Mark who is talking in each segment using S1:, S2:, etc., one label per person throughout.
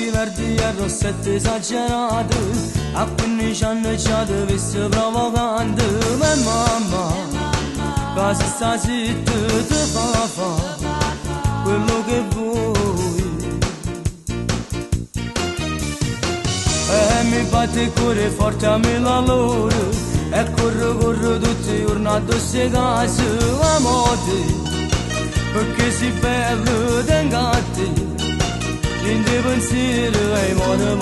S1: occhi verdi e rossetti esagerati, a 15 anni già dovessi provocante, ma mamma, cosa sta zitta ti fa quello che vuoi. E mi batte il cuore forte a me la loro, e corro tutti i giorni addosso a casa, amore, perché si bello d'ingatti. Quindi pensiero e more.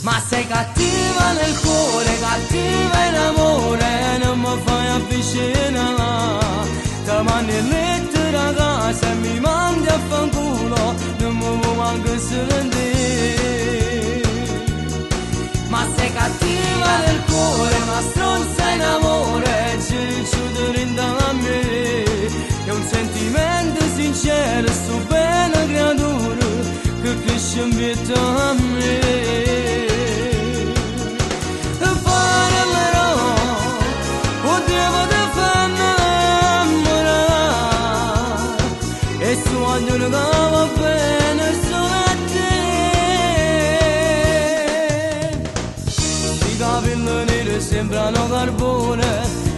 S1: Ma sei cattiva nel cuore, cattiva in amore, non mi fai avvicinare. Ti mandi lettera a casa e mi mandi a fanculo, non mi vuoi manco sentire. Ma sei cattiva nel cuore, una stronza in amore, ci richiudo in a me. È un sentimento sincero, sto bene creatura che cresce in vita a me. E parlerò, oddio di farmi innamorare, e sogno che va bene solo a te. I capelli neri sembrano carbone,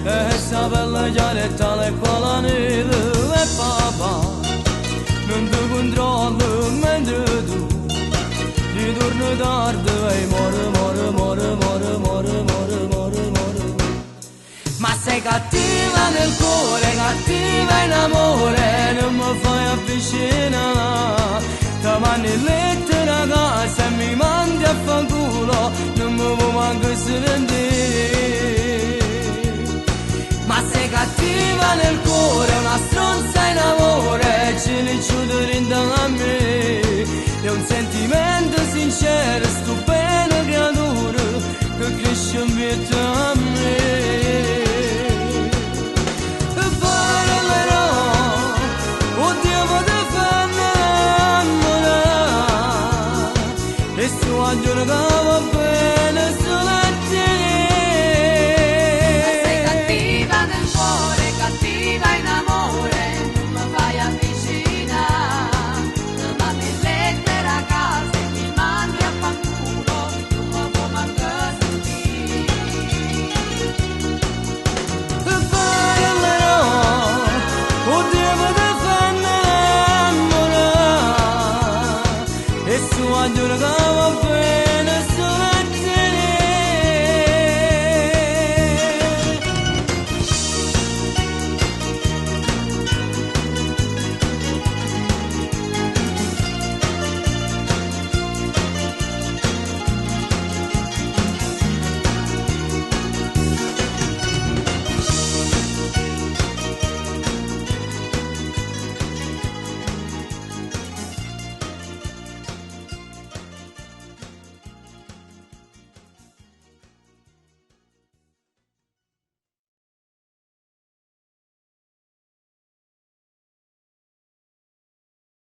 S1: e sta bella gialletta e quella neve, e papà non ti controllo mentre tu ritorni tardi e more. Ma sei cattiva nel cuore, cattiva in amore, non mi fai avvicinare. Ti mandi lettera a casa e mi mandi a fanculo, non mi vuoi manco sentire. Ma sei cattiva nel cuore, una stronza in amore, ce li chiudo dentro a me. È un sentimento sincero, sto bene creatura che cresce in vita a me. E parlerò, oddio di farmi innamorare, e sto a giorno che va bene solo